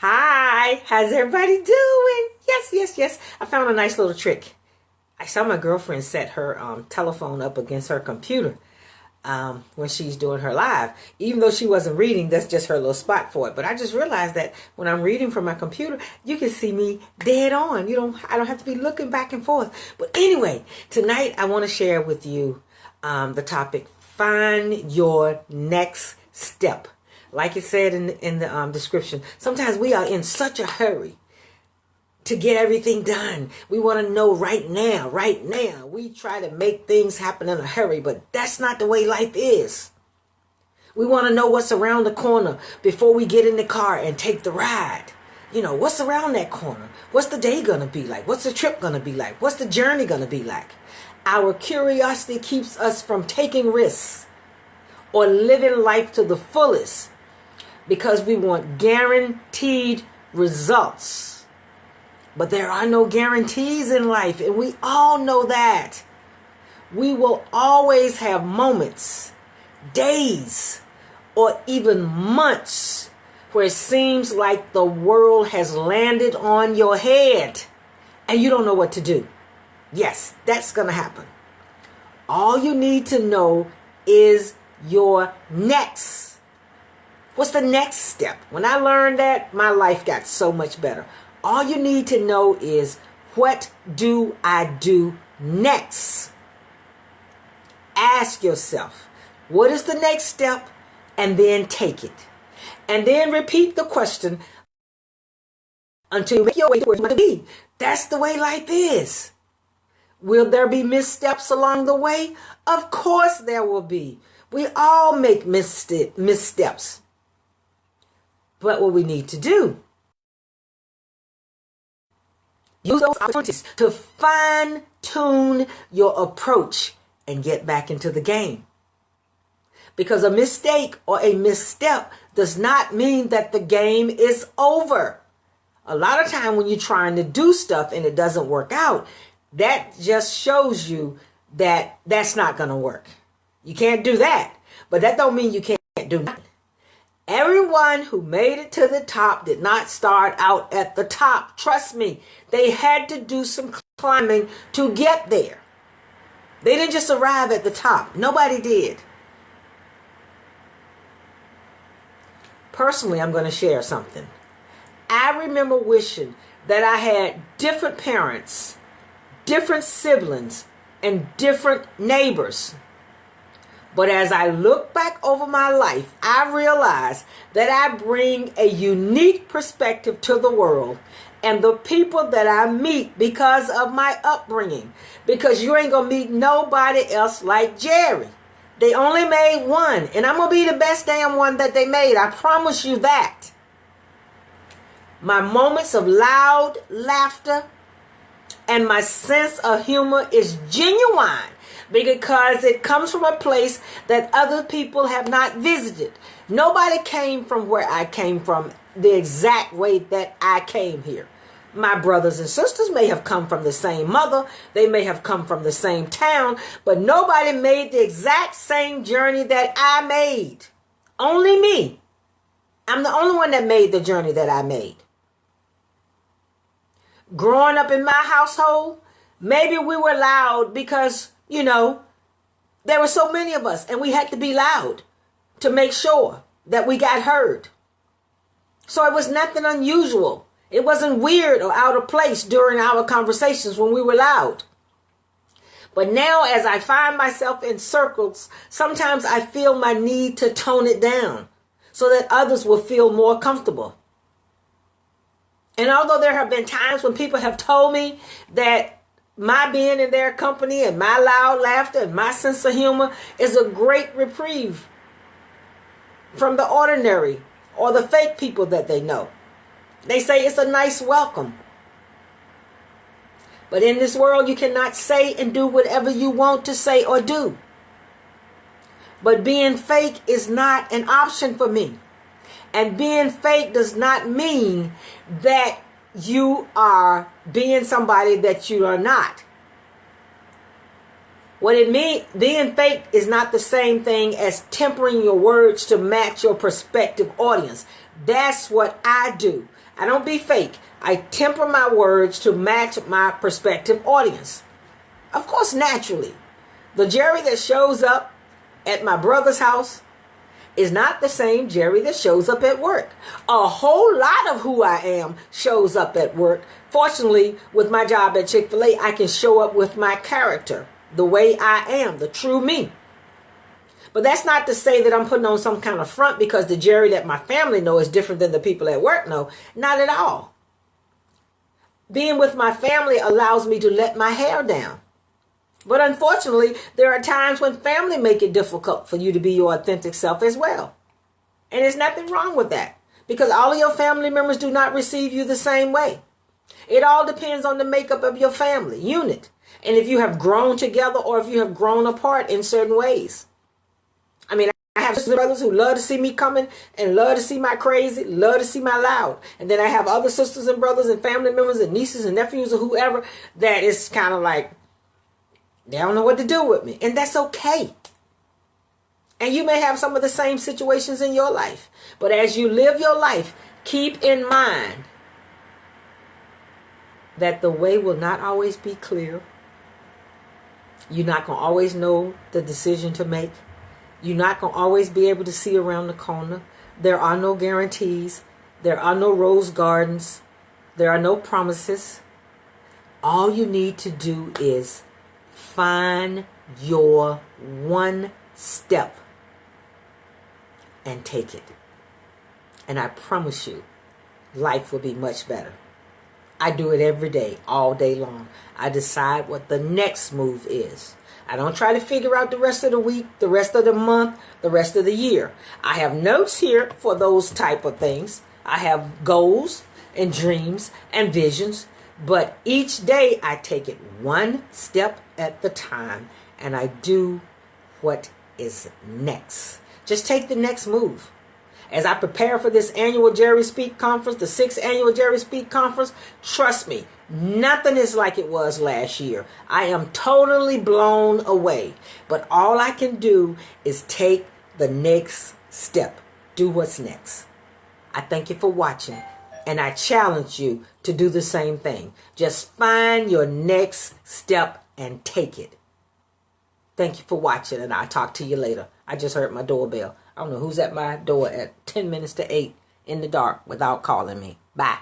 Hi, how's everybody doing? Yes, yes, yes. I found a nice little trick. I saw my girlfriend set her telephone up against her computer when she's doing her live. Even though she wasn't reading, that's just her little spot for it. But I just realized that when I'm reading from my computer, you can see me dead on. I don't have to be looking back and forth. But anyway, tonight I want to share with you the topic: find your next step. Like it said in the description, sometimes we are in such a hurry to get everything done. We want to know right now, right now. We try to make things happen in a hurry, but that's not the way life is. We want to know what's around the corner before we get in the car and take the ride. What's around that corner? What's the day going to be like? What's the trip going to be like? What's the journey going to be like? Our curiosity keeps us from taking risks or living life to the fullest, because we want guaranteed results. But there are no guarantees in life, and we all know that. We will always have moments, days, or even months where it seems like the world has landed on your head and you don't know what to do. Yes, that's going to happen. All you need to know is your next. What's the next step? When I learned that, my life got so much better. All you need to know is, what do I do next? Ask yourself, what is the next step? And then take it. And then repeat the question until you make your way to where you want to be. That's the way life is. Will there be missteps along the way? Of course there will be. We all make missteps. But what we need to do, use those opportunities to fine-tune your approach and get back into the game. Because a mistake or a misstep does not mean that the game is over. A lot of time when you're trying to do stuff and it doesn't work out, that just shows you that that's not going to work. You can't do that. But that don't mean you can't do nothing. Everyone who made it to the top did not start out at the top. Trust me, they had to do some climbing to get there. They didn't just arrive at the top. Nobody did. Personally, I'm going to share something. I remember wishing that I had different parents, different siblings, and different neighbors. But as I look back over my life, I realize that I bring a unique perspective to the world and the people that I meet because of my upbringing. Because you ain't going to meet nobody else like Jerry. They only made one, and I'm going to be the best damn one that they made. I promise you that. My moments of loud laughter and my sense of humor is genuine, because it comes from a place that other people have not visited. Nobody came from where I came from the exact way that I came here. My brothers and sisters may have come from the same mother. They may have come from the same town, but nobody made the exact same journey that I made. Only me. I'm the only one that made the journey that I made. Growing up in my household, maybe we were loud because, there were so many of us and we had to be loud to make sure that we got heard. So it was nothing unusual. It wasn't weird or out of place during our conversations when we were loud. But now, as I find myself in circles, sometimes I feel my need to tone it down so that others will feel more comfortable. And although there have been times when people have told me that my being in their company and my loud laughter and my sense of humor is a great reprieve from the ordinary or the fake people that they know. They say it's a nice welcome. But in this world, you cannot say and do whatever you want to say or do. But being fake is not an option for me. And being fake does not mean that you are being somebody that you are not. What it means, being fake is not the same thing as tempering your words to match your prospective audience. That's what I do. I don't be fake. I temper my words to match my prospective audience. Of course, naturally. The Jerry that shows up at my brother's house is not the same Jerry that shows up at work. A whole lot of who I am shows up at work. Fortunately, with my job at Chick-fil-A, I can show up with my character, the way I am, the true me. But that's not to say that I'm putting on some kind of front because the Jerry that my family know is different than the people at work know. Not at all. Being with my family allows me to let my hair down. But unfortunately, there are times when family make it difficult for you to be your authentic self as well. And there's nothing wrong with that because all of your family members do not receive you the same way. It all depends on the makeup of your family unit and if you have grown together or if you have grown apart in certain ways. I mean, I have sisters and brothers who love to see me coming and love to see my crazy, love to see my loud. And then I have other sisters and brothers and family members and nieces and nephews or whoever that is kind of like, they don't know what to do with me. And that's okay. And you may have some of the same situations in your life. But as you live your life, keep in mind that the way will not always be clear. You're not going to always know the decision to make. You're not going to always be able to see around the corner. There are no guarantees. There are no rose gardens. There are no promises. All you need to do is find your one step and take it. And I promise you, life will be much better. I do it every day, all day long. I decide what the next move is. I don't try to figure out the rest of the week, the rest of the month, the rest of the year. I have notes here for those type of things. I have goals and dreams and visions. But each day I take it one step at the time and I do what is next. Just take the next move. As I prepare for this annual Jerry Speak Conference, the 6th annual Jerry Speak Conference, trust me, nothing is like it was last year. I am totally blown away. But all I can do is take the next step. Do what's next. I thank you for watching. And I challenge you to do the same thing. Just find your next step and take it. Thank you for watching, and I'll talk to you later. I just heard my doorbell. I don't know who's at my door at 10 minutes to 8 in the dark without calling me. Bye.